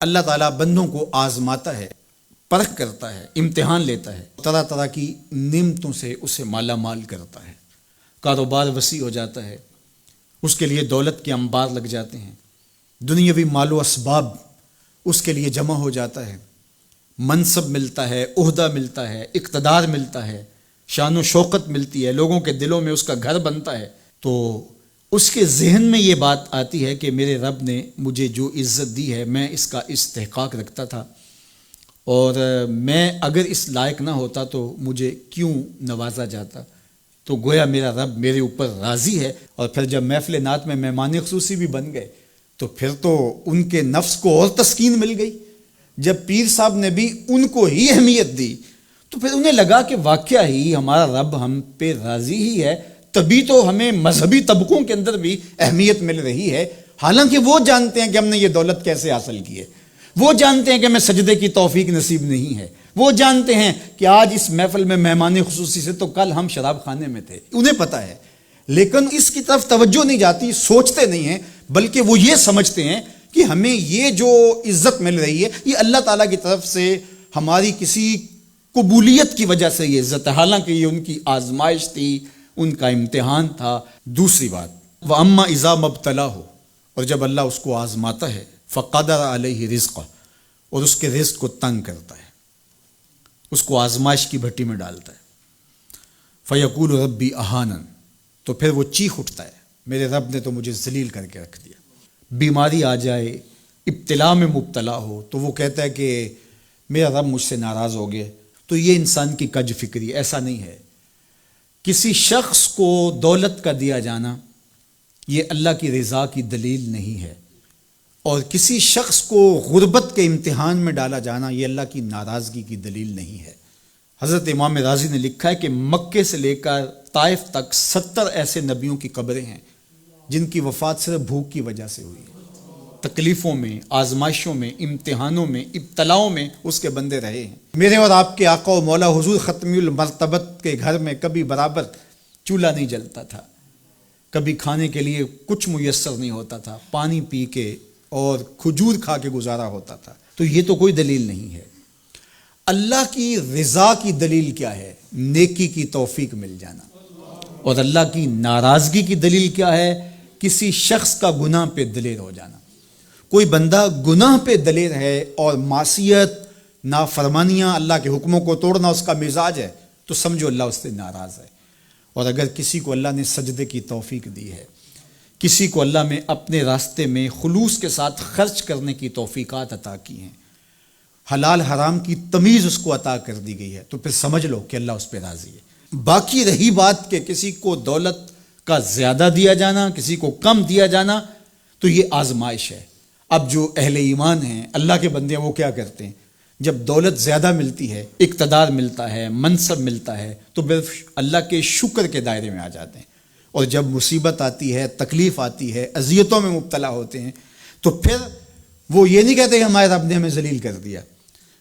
اللہ تعالیٰ بندوں کو آزماتا ہے، پرکھ کرتا ہے، امتحان لیتا ہے، طرح طرح کی نعمتوں سے اسے مالا مال کرتا ہے، کاروبار وسیع ہو جاتا ہے، اس کے لیے دولت کے انبار لگ جاتے ہیں، دنیاوی مال و اسباب اس کے لیے جمع ہو جاتا ہے، منصب ملتا ہے، عہدہ ملتا ہے، اقتدار ملتا ہے، شان و شوکت ملتی ہے، لوگوں کے دلوں میں اس کا گھر بنتا ہے، تو اس کے ذہن میں یہ بات آتی ہے کہ میرے رب نے مجھے جو عزت دی ہے میں اس کا استحقاق رکھتا تھا، اور میں اگر اس لائق نہ ہوتا تو مجھے کیوں نوازا جاتا، تو گویا میرا رب میرے اوپر راضی ہے۔ اور پھر جب محفل نعت میں مہمان خصوصی بھی بن گئے تو پھر تو ان کے نفس کو اور تسکین مل گئی۔ جب پیر صاحب نے بھی ان کو ہی اہمیت دی تو پھر انہیں لگا کہ واقعہ ہی ہمارا رب ہم پہ راضی ہی ہے، تبھی تو ہمیں مذہبی طبقوں کے اندر بھی اہمیت مل رہی ہے، حالانکہ وہ جانتے ہیں کہ ہم نے یہ دولت کیسے حاصل کی ہے، وہ جانتے ہیں کہ ہمیں سجدے کی توفیق نصیب نہیں ہے، وہ جانتے ہیں کہ آج اس محفل میں مہمان خصوصی سے تو کل ہم شراب خانے میں تھے، انہیں پتہ ہے، لیکن اس کی طرف توجہ نہیں جاتی، سوچتے نہیں ہیں، بلکہ وہ یہ سمجھتے ہیں کہ ہمیں یہ جو عزت مل رہی ہے یہ اللہ تعالیٰ کی طرف سے ہماری کسی قبولیت کی وجہ سے یہ عزت ہے، حالانکہ یہ ان کی آزمائش تھی، ان کا امتحان تھا۔ دوسری بات، وَأَمَّا إِذَا مَبْتَلَاهُ، اور جب اللہ اس کو آزماتا ہے، فَقَدَرَ عَلَيْهِ رِزْقَهُ، اور اس کے رزق کو تنگ کرتا ہے، اس کو آزمائش کی بھٹی میں ڈالتا ہے، فَيَقُولُ رَبِّي أَهَانَنِ، تو پھر وہ چیخ اٹھتا ہے، میرے رب نے تو مجھے ذلیل کر کے رکھ دیا۔ بیماری آ جائے، ابتلا میں مبتلا ہو تو وہ کہتا ہے کہ میرا رب مجھ سے ناراض ہو گیا۔ تو یہ انسان کی کج فکری، ایسا نہیں ہے۔ کسی شخص کو دولت کا دیا جانا یہ اللہ کی رضا کی دلیل نہیں ہے، اور کسی شخص کو غربت کے امتحان میں ڈالا جانا یہ اللہ کی ناراضگی کی دلیل نہیں ہے۔ حضرت امام رازی نے لکھا ہے کہ مکے سے لے کر طائف تک 70 ایسے نبیوں کی قبریں ہیں جن کی وفات صرف بھوک کی وجہ سے ہوئی ہے۔ تکلیفوں میں، آزمائشوں میں، امتحانوں میں، ابتلاؤں میں اس کے بندے رہے ہیں۔ میرے اور آپ کے آقا و مولا حضور ختمی المرتبت کے گھر میں کبھی برابر چولہا نہیں جلتا تھا، کبھی کھانے کے لیے کچھ میسر نہیں ہوتا تھا، پانی پی کے اور کھجور کھا کے گزارا ہوتا تھا، تو یہ تو کوئی دلیل نہیں ہے۔ اللہ کی رضا کی دلیل کیا ہے؟ نیکی کی توفیق مل جانا۔ اور اللہ کی ناراضگی کی دلیل کیا ہے؟ کسی شخص کا گناہ پہ دلیر ہو جانا۔ کوئی بندہ گناہ پہ دلیر ہے اور معصیت، نافرمانیاں، اللہ کے حکموں کو توڑنا اس کا مزاج ہے، تو سمجھو اللہ اس سے ناراض ہے۔ اور اگر کسی کو اللہ نے سجدے کی توفیق دی ہے، کسی کو اللہ نے اپنے راستے میں خلوص کے ساتھ خرچ کرنے کی توفیقات عطا کی ہیں، حلال حرام کی تمیز اس کو عطا کر دی گئی ہے، تو پھر سمجھ لو کہ اللہ اس پہ راضی ہے۔ باقی رہی بات کہ کسی کو دولت کا زیادہ دیا جانا، کسی کو کم دیا جانا، تو یہ آزمائش ہے۔ اب جو اہل ایمان ہیں، اللہ کے بندے ہیں، وہ کیا کرتے ہیں؟ جب دولت زیادہ ملتی ہے، اقتدار ملتا ہے، منصب ملتا ہے، تو پھر اللہ کے شکر کے دائرے میں آ جاتے ہیں، اور جب مصیبت آتی ہے، تکلیف آتی ہے، اذیتوں میں مبتلا ہوتے ہیں، تو پھر وہ یہ نہیں کہتے کہ ہمارے رب نے ہمیں ذلیل کر دیا،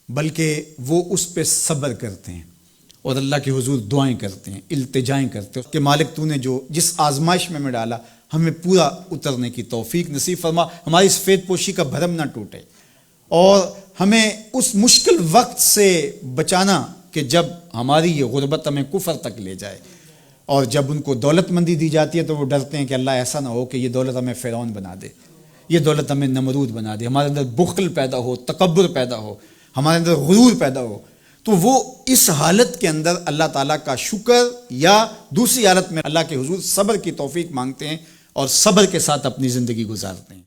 بلکہ وہ اس پہ صبر کرتے ہیں اور اللہ کے حضور دعائیں کرتے ہیں، التجائیں کرتے ہیں کہ مالک تو نے جو جس آزمائش میں ڈالا ہمیں پورا اترنے کی توفیق نصیب فرما، ہماری سفید پوشی کا بھرم نہ ٹوٹے، اور ہمیں اس مشکل وقت سے بچانا کہ جب ہماری یہ غربت ہمیں کفر تک لے جائے۔ اور جب ان کو دولت مندی دی جاتی ہے تو وہ ڈرتے ہیں کہ اللہ ایسا نہ ہو کہ یہ دولت ہمیں فرعون بنا دے، یہ دولت ہمیں نمرود بنا دے، ہمارے اندر بخل پیدا ہو، تکبر پیدا ہو، ہمارے اندر غرور پیدا ہو، تو وہ اس حالت کے اندر اللہ تعالیٰ کا شکر یا دوسری حالت میں اللہ کے حضور صبر کی توفیق مانگتے ہیں اور صبر کے ساتھ اپنی زندگی گزارتے ہیں۔